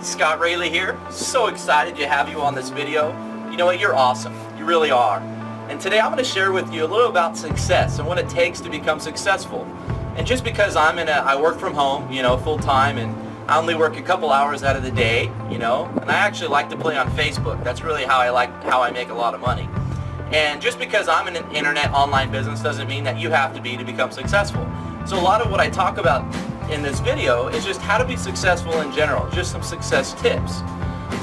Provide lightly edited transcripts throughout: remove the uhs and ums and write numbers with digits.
Scott Rayleigh here. So excited to have you on this video. You know what, you're awesome. You really are. And today I'm going to share with you a little about success and what it takes to become successful. And just because I work from home, full time, and I only work a couple hours out of the day, and I actually like to play on Facebook. That's really how I make a lot of money. And just because I'm in an internet online business doesn't mean that you have to be to become successful. So a lot of what I talk about in this video is just how to be successful in general, just some success tips.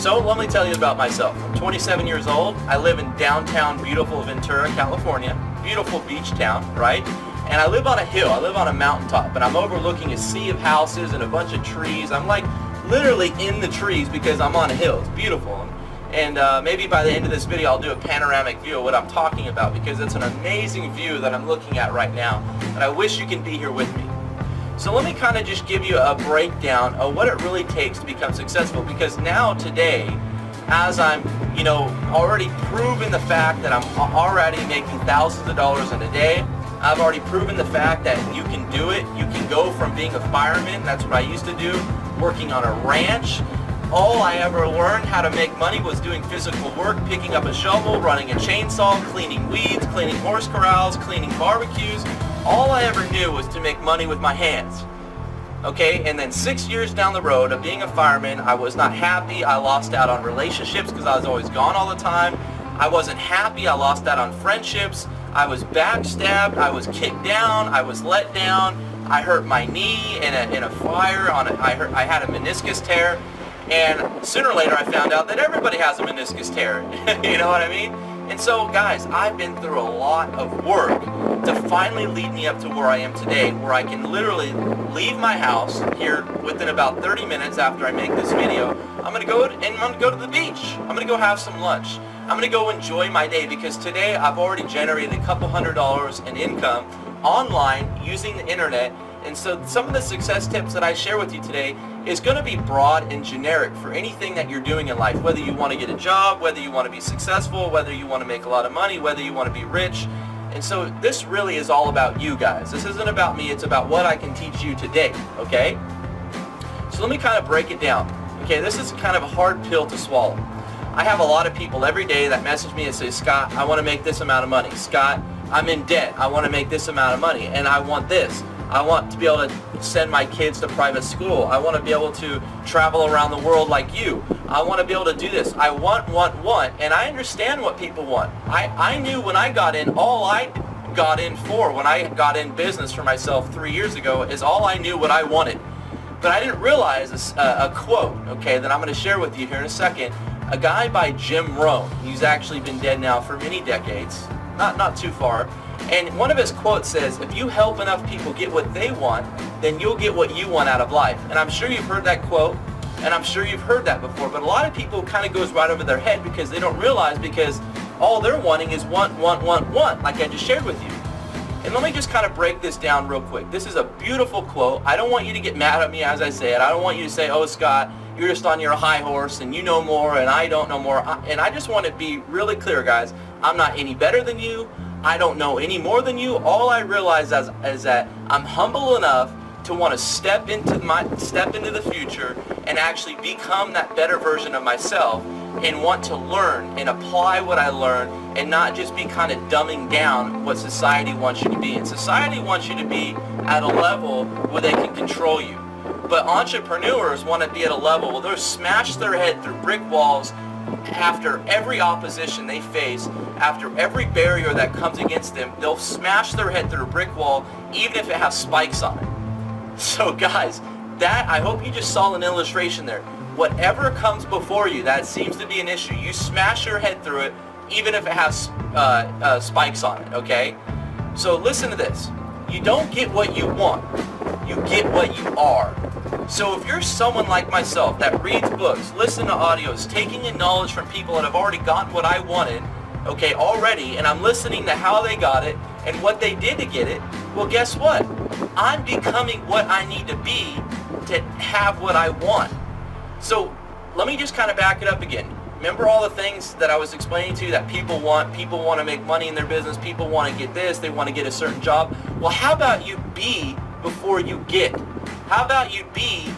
So let me tell you about myself. I'm 27 years old. I live in downtown beautiful Ventura, California. Beautiful beach town, right? And I live on a hill. I live on a mountaintop, and I'm overlooking a sea of houses and a bunch of trees. I'm like literally in the trees because I'm on a hill. It's beautiful. And maybe by the end of this video I'll do a panoramic view of what I'm talking about, because it's an amazing view that I'm looking at right now, and I wish you can be here with me. So let me kind of just give you a breakdown of what it really takes to become successful, because now today, as I'm already proven the fact that I'm already making thousands of dollars in a day, I've already proven the fact that you can do it. You can go from being a fireman, that's what I used to do, working on a ranch. All I ever learned how to make money was doing physical work, picking up a shovel, running a chainsaw, cleaning weeds, cleaning horse corrals, cleaning barbecues. All I ever knew was to make money with my hands. Okay, and then 6 years down the road of being a fireman, I was not happy. I lost out on relationships because I was always gone all the time. I wasn't happy. I lost out on friendships. I was backstabbed. I was kicked down. I was let down. I hurt my knee in a fire. I had a meniscus tear. And sooner or later I found out that everybody has a meniscus tear. You know what I mean? And so guys, I've been through a lot of work to finally lead me up to where I am today, where I can literally leave my house here within about 30 minutes after I make this video. I'm going to go to the beach. I'm going to go have some lunch. I'm going to go enjoy my day, because today I've already generated a couple $100s in income online using the internet. And so some of the success tips that I share with you today is going to be broad and generic for anything that you're doing in life, whether you want to get a job, whether you want to be successful, whether you want to make a lot of money, whether you want to be rich. And so this really is all about you guys. This isn't about me, it's about what I can teach you today, okay? So let me kind of break it down. Okay, this is kind of a hard pill to swallow. I have a lot of people every day that message me and say, Scott, I want to make this amount of money. Scott, I'm in debt. I want to make this amount of money, and I want this. I want to be able to send my kids to private school. I want to be able to travel around the world like you. I want to be able to do this. I want, and I understand what people want. I knew when I got in, all I got in for, when I got in business for myself 3 years ago, is all I knew what I wanted. But I didn't realize a quote, okay, that I'm going to share with you here in a second. A guy by Jim Rohn. He's actually been dead now for many decades, not too far. And one of his quotes says, if you help enough people get what they want, then you'll get what you want out of life. And I'm sure you've heard that quote, and I'm sure you've heard that before, but a lot of people kind of goes right over their head because they don't realize, because all they're wanting is want, like I just shared with you. And let me just kind of break this down real quick. This is a beautiful quote. I don't want you to get mad at me as I say it. I don't want you to say, oh, Scott, you're just on your high horse and you know more and I don't know more. And I just want to be really clear, guys. I'm not any better than you. I don't know any more than you. All I realize is that I'm humble enough to want to step into the future and actually become that better version of myself, and want to learn and apply what I learned, and not just be kind of dumbing down what society wants you to be. And society wants you to be at a level where they can control you. But entrepreneurs want to be at a level where they'll smash their head through brick walls after every opposition they face, after every barrier that comes against them. They'll smash their head through a brick wall, even if it has spikes on it. So guys, that, I hope you just saw an illustration there. Whatever comes before you that seems to be an issue, you smash your head through it, even if it has spikes on it, okay? So listen to this. You don't get what you want. You get what you are. So if you're someone like myself that reads books, listens to audios, taking in knowledge from people that have already gotten what I wanted, okay, already, and I'm listening to how they got it and what they did to get it, well, guess what? I'm becoming what I need to be to have what I want. So let me just kind of back it up again. Remember all the things that I was explaining to you that people want? People want to make money in their business. People want to get this. They want to get a certain job. Well, how about you be before you get? How about you be,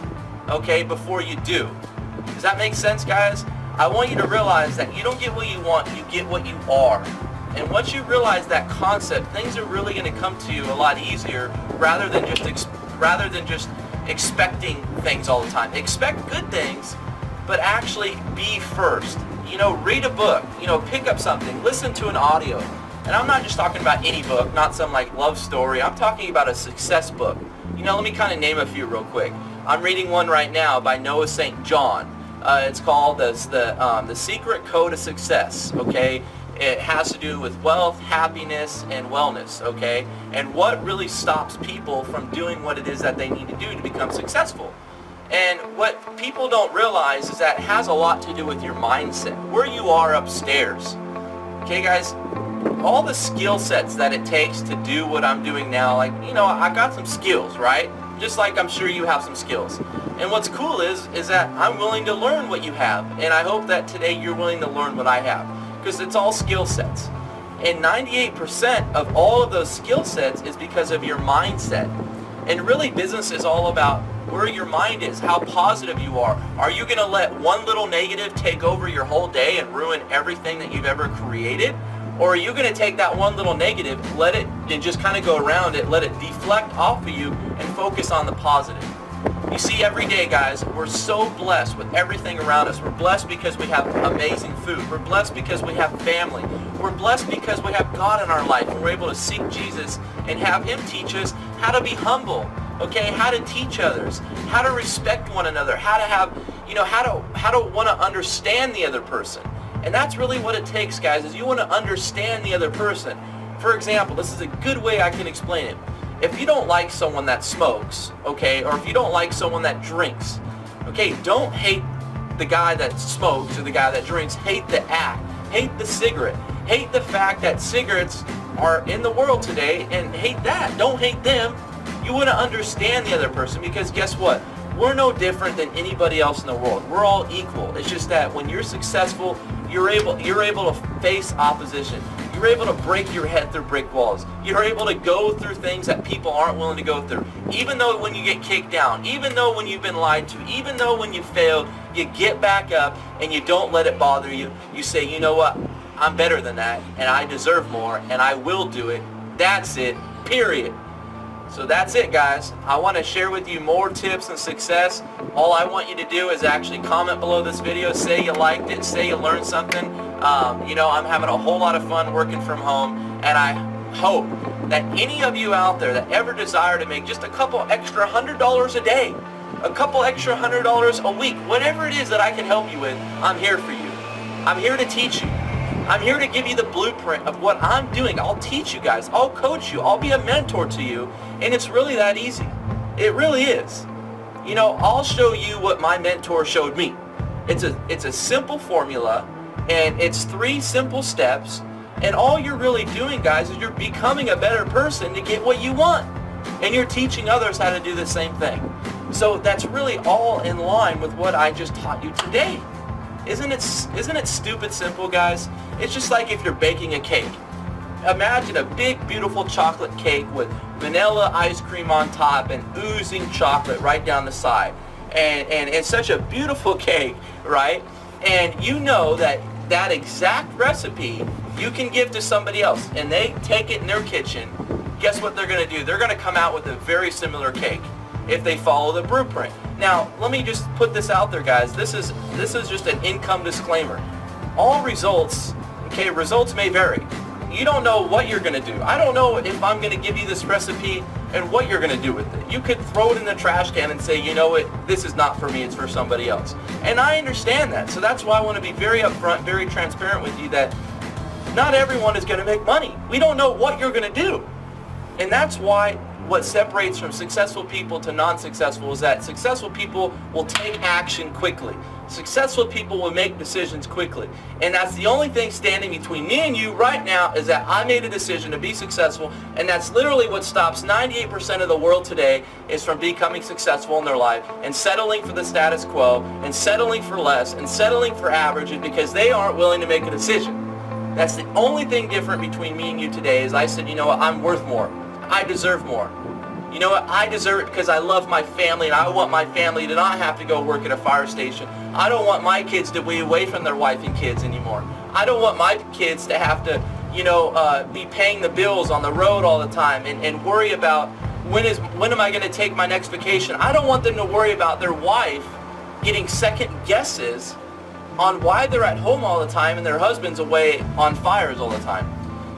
okay, before you do? Does that make sense, guys? I want you to realize that you don't get what you want, you get what you are. And once you realize that concept, things are really going to come to you a lot easier rather than just expecting things all the time. Expect good things, but actually be first. Read a book, pick up something, listen to an audio. And I'm not just talking about any book, not some like love story. I'm talking about a success book. Let me kind of name a few real quick. I'm reading one right now by Noah St. John. It's called the Secret Code of Success. Okay, it has to do with wealth, happiness, and wellness. Okay, and what really stops people from doing what it is that they need to do to become successful. And what people don't realize is that it has a lot to do with your mindset, where you are upstairs. Okay, guys, all the skill sets that it takes to do what I'm doing now, I got some skills, right? Just like I'm sure you have some skills. And what's cool is that I'm willing to learn what you have. And I hope that today you're willing to learn what I have, because it's all skill sets. And 98% of all of those skill sets is because of your mindset. And really, business is all about where your mind is, how positive you are. Are you going to let one little negative take over your whole day and ruin everything that you've ever created? Or are you going to take that one little negative, let it, and just kind of go around it, let it deflect off of you and focus on the positive? You see, every day, guys, we're so blessed with everything around us. We're blessed because we have amazing food. We're blessed because we have family. We're blessed because we have God in our life, and we're able to seek Jesus and have Him teach us how to be humble, okay, how to teach others, how to respect one another, how to have, how to want to understand the other person. And that's really what it takes, guys, is you want to understand the other person. For example, this is a good way I can explain it. If you don't like someone that smokes, okay, or if you don't like someone that drinks, okay, don't hate the guy that smokes or the guy that drinks. Hate the act. Hate the cigarette. Hate the fact that cigarettes are in the world today, and hate that. Don't hate them. You want to understand the other person, because guess what? We're no different than anybody else in the world. We're all equal. It's just that when you're successful, you're able to face opposition. You're able to break your head through brick walls. You're able to go through things that people aren't willing to go through. Even though when you get kicked down, even though when you've been lied to, even though when you failed, you get back up and you don't let it bother you. You say, you know what? I'm better than that, and I deserve more, and I will do it. That's it, period. So that's it, guys. I want to share with you more tips and success. All I want you to do is actually comment below this video, say you liked it, say you learned something. I'm having a whole lot of fun working from home, and I hope that any of you out there that ever desire to make just a couple extra $100 a day, a couple extra $100 a week, whatever it is that I can help you with, I'm here for you. I'm here to teach you. I'm here to give you the blueprint of what I'm doing. I'll teach you guys. I'll coach you. I'll be a mentor to you. And it's really that easy. It really is. I'll show you what my mentor showed me. It's a simple formula, and it's 3 simple steps. And all you're really doing, guys, is you're becoming a better person to get what you want. And you're teaching others how to do the same thing. So that's really all in line with what I just taught you today. Isn't it stupid simple, guys? It's just like if you're baking a cake. Imagine a big, beautiful chocolate cake with vanilla ice cream on top and oozing chocolate right down the side. And it's such a beautiful cake, right? And you know that exact recipe you can give to somebody else, and they take it in their kitchen. Guess what they're going to do? They're going to come out with a very similar cake if they follow the blueprint. Now, let me just put this out there, guys. This is just an income disclaimer. All results may vary. You don't know what you're going to do. I don't know if I'm going to give you this recipe and what you're going to do with it. You could throw it in the trash can and say, you know what, this is not for me, it's for somebody else. And I understand that. So that's why I want to be very upfront, very transparent with you that not everyone is going to make money. We don't know what you're going to do. And that's why what separates from successful people to non-successful is that successful people will take action quickly. Successful people will make decisions quickly. And that's the only thing standing between me and you right now, is that I made a decision to be successful, and that's literally what stops 98% of the world today is from becoming successful in their life and settling for the status quo and settling for less and settling for average, because they aren't willing to make a decision. That's the only thing different between me and you today is I said, you know what, I'm worth more. I deserve more. You know what? I deserve it because I love my family, and I want my family to not have to go work at a fire station. I don't want my kids to be away from their wife and kids anymore. I don't want my kids to have to, be paying the bills on the road all the time and worry about when am I going to take my next vacation. I don't want them to worry about their wife getting second guesses on why they're at home all the time and their husband's away on fires all the time.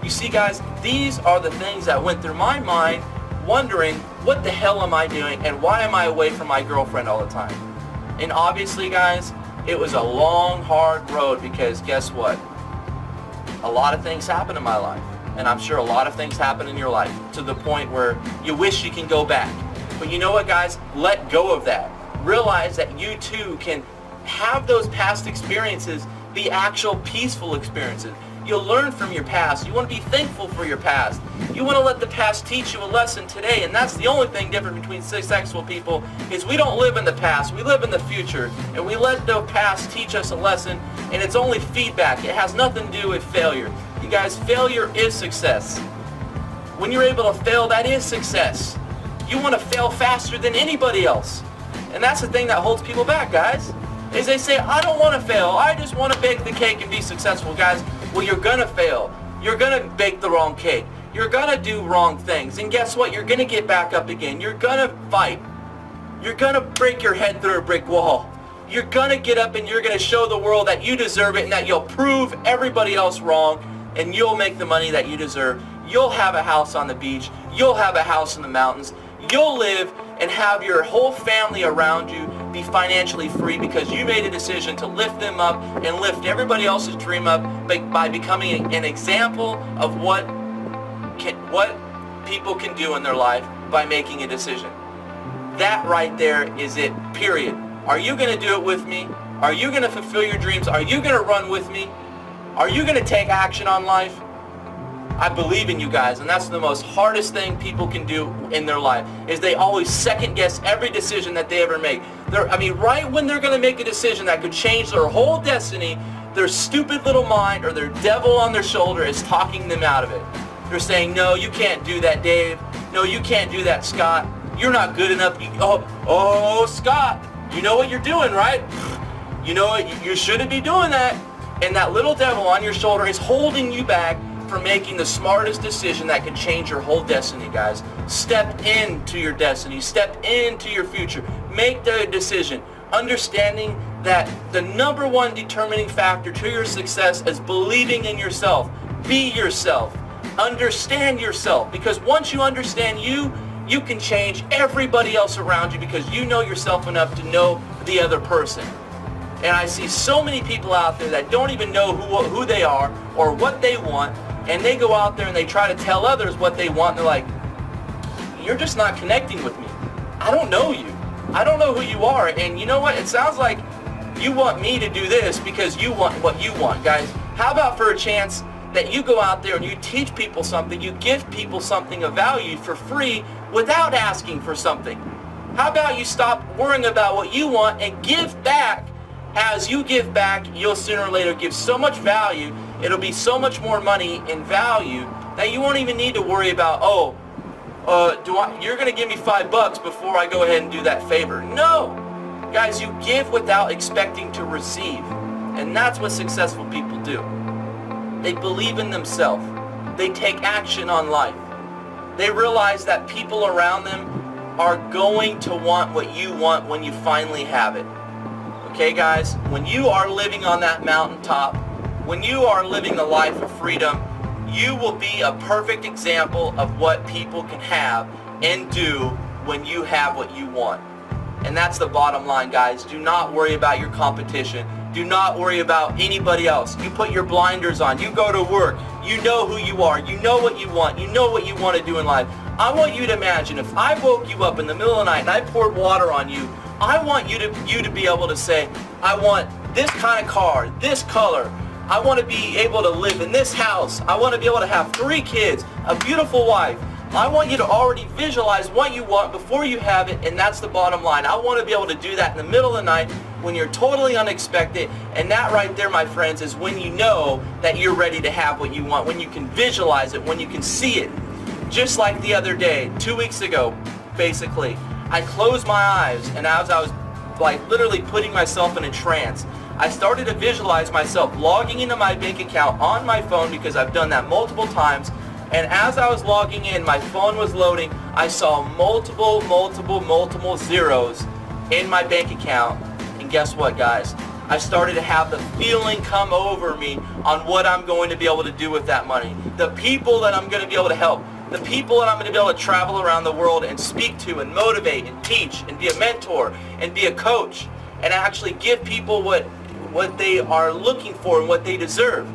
You see, guys, these are the things that went through my mind, wondering, what the hell am I doing and why am I away from my girlfriend all the time? And obviously, guys, it was a long, hard road, because guess what? A lot of things happen in my life, and I'm sure a lot of things happen in your life to the point where you wish you can go back. But you know what, guys? Let go of that. Realize that you too can have those past experiences be actual peaceful experiences. You'll learn from your past. You want to be thankful for your past. You want to let the past teach you a lesson today, and that's the only thing different between successful people is we don't live in the past, we live in the future, and we let the past teach us a lesson, and it's only feedback. It has nothing to do with failure. You guys, failure is success. When you're able to fail, that is success. You want to fail faster than anybody else, and that's the thing that holds people back, guys, is they say, I don't want to fail, I just want to bake the cake and be successful. Guys, well, you're going to fail. You're going to bake the wrong cake. You're going to do wrong things. And guess what? You're going to get back up again. You're going to fight. You're going to break your head through a brick wall. You're going to get up and you're going to show the world that you deserve it and that you'll prove everybody else wrong, and you'll make the money that you deserve. You'll have a house on the beach. You'll have a house in the mountains. You'll live and have your whole family around you be financially free because you made a decision to lift them up and lift everybody else's dream up by becoming an example of what people can do in their life by making a decision. That right there is it, period. Are you going to do it with me? Are you going to fulfill your dreams? Are you going to run with me? Are you going to take action on life? I believe in you guys, and that's the most hardest thing people can do in their life, is they always second guess every decision that they ever make. Right when they're going to make a decision that could change their whole destiny, their stupid little mind or their devil on their shoulder is talking them out of it. They're saying, no, you can't do that, Dave. No, you can't do that, Scott. You're not good enough. Scott, you know what you're doing, right? You know what? You shouldn't be doing that. And that little devil on your shoulder is holding you back for making the smartest decision that can change your whole destiny, guys. Step into your destiny. Step into your future. Make the decision, understanding that the number one determining factor to your success is believing in yourself. Be yourself. Understand yourself, because once you understand you can change everybody else around you because you know yourself enough to know the other person. And I see so many people out there that don't even know who they are or what they want, and they go out there and they try to tell others what they want, and they're like, you're just not connecting with me. I don't know you. I don't know who you are. And you know what? It sounds like you want me to do this because you want what you want. Guys, how about for a chance that you go out there and you teach people something, you give people something of value for free without asking for something? How about you stop worrying about what you want and give back? As you give back, you'll sooner or later give so much value, it'll be so much more money in value that you won't even need to worry about, you're going to give me $5 before I go ahead and do that favor. No! Guys, you give without expecting to receive. And that's what successful people do. They believe in themselves. They take action on life. They realize that people around them are going to want what you want when you finally have it. Okay, guys, when you are living on that mountaintop, when you are living the life of freedom, you will be a perfect example of what people can have and do when you have what you want. And that's the bottom line, guys. Do not worry about your competition. Do not worry about anybody else. You put your blinders on. You go to work. You know who you are. You know what you want. You know what you want to do in life. I want you to imagine if I woke you up in the middle of the night and I poured water on you, I want you to be able to say, I want this kind of car, this color. I want to be able to live in this house. I want to be able to have 3 kids, a beautiful wife. I want you to already visualize what you want before you have it, and that's the bottom line. I want to be able to do that in the middle of the night when you're totally unexpected, and that right there, my friends, is when you know that you're ready to have what you want, when you can visualize it, when you can see it. Just like the other day, 2 weeks ago, basically, I closed my eyes, and as I was like literally putting myself in a trance, I started to visualize myself logging into my bank account on my phone, because I've done that multiple times. And as I was logging in, my phone was loading, I saw multiple zeros in my bank account. And guess what, guys? I started to have the feeling come over me on what I'm going to be able to do with that money. The people that I'm going to be able to help. The people that I'm going to be able to travel around the world and speak to and motivate and teach and be a mentor and be a coach and actually give people what they are looking for and what they deserve.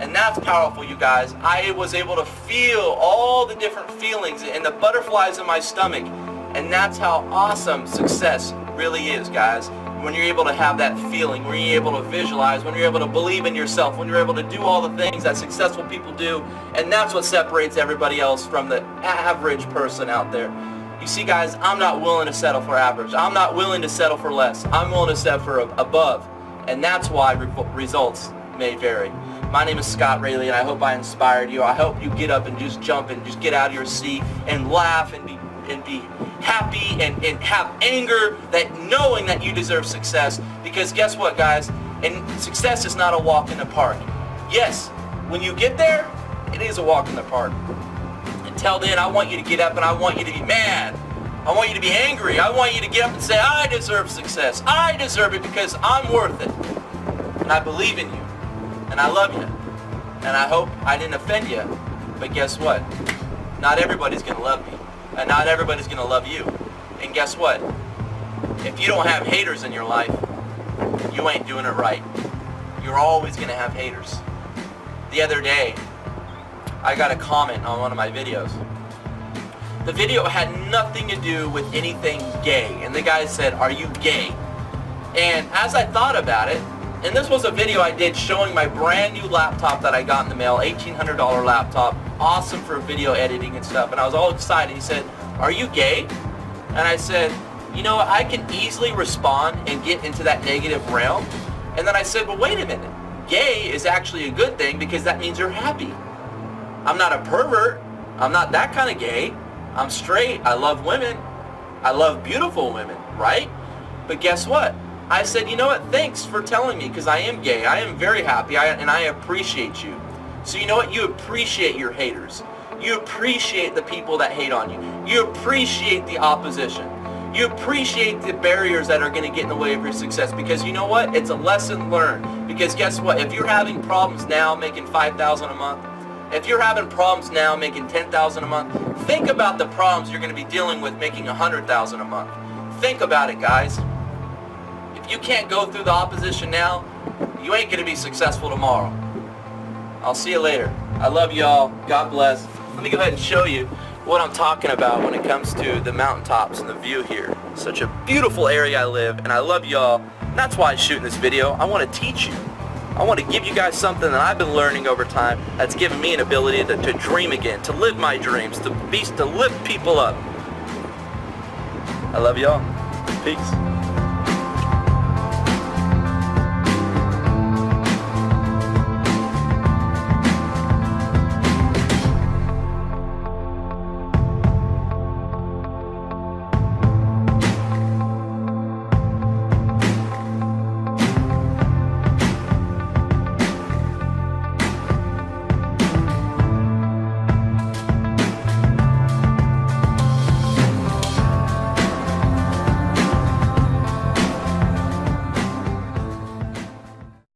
And that's powerful, you guys. I was able to feel all the different feelings and the butterflies in my stomach. And that's how awesome success really is, guys. When you're able to have that feeling, when you're able to visualize, when you're able to believe in yourself, when you're able to do all the things that successful people do. And that's what separates everybody else from the average person out there. You see, guys, I'm not willing to settle for average. I'm not willing to settle for less. I'm willing to settle for above. And that's why results may vary. My name is Scott Rayleigh, and I hope I inspired you. I hope you get up and just jump and just get out of your seat and laugh and be happy and have anger, that knowing that you deserve success. Because guess what, guys? And success is not a walk in the park. Yes, when you get there, it is a walk in the park. Until then, I want you to get up and I want you to be mad. I want you to be angry. I want you to get up and say, I deserve success. I deserve it because I'm worth it. And I believe in you. And I love you. And I hope I didn't offend you. But guess what? Not everybody's going to love me. And not everybody's going to love you. And guess what? If you don't have haters in your life, you ain't doing it right. You're always going to have haters. The other day, I got a comment on one of my videos. The video had nothing to do with anything gay. And the guy said, "Are you gay?" And as I thought about it, and this was a video I did showing my brand new laptop that I got in the mail, $1,800 laptop, awesome for video editing and stuff. And I was all excited. He said, "Are you gay?" And I said, you know what, I can easily respond and get into that negative realm. And then I said, well, wait a minute. Gay is actually a good thing because that means you're happy. I'm not a pervert. I'm not that kind of gay. I'm straight. I love women. I love beautiful women, right? But guess what? I said, you know what? Thanks for telling me, because I am gay. I am very happy, and I appreciate you. So you know what? You appreciate your haters. You appreciate the people that hate on you. You appreciate the opposition. You appreciate the barriers that are going to get in the way of your success, because you know what? It's a lesson learned. Because guess what? If you're having problems now making $5,000 a month, if you're having problems now making $10,000 a month, think about the problems you're going to be dealing with making $100,000 a month. Think about it, guys. If you can't go through the opposition now, you ain't going to be successful tomorrow. I'll see you later. I love y'all. God bless. Let me go ahead and show you what I'm talking about when it comes to the mountaintops and the view here. Such a beautiful area I live, and I love y'all. That's why I'm shooting this video. I want to teach you. I want to give you guys something that I've been learning over time that's given me an ability to dream again, to live my dreams, to lift people up. I love y'all. Peace.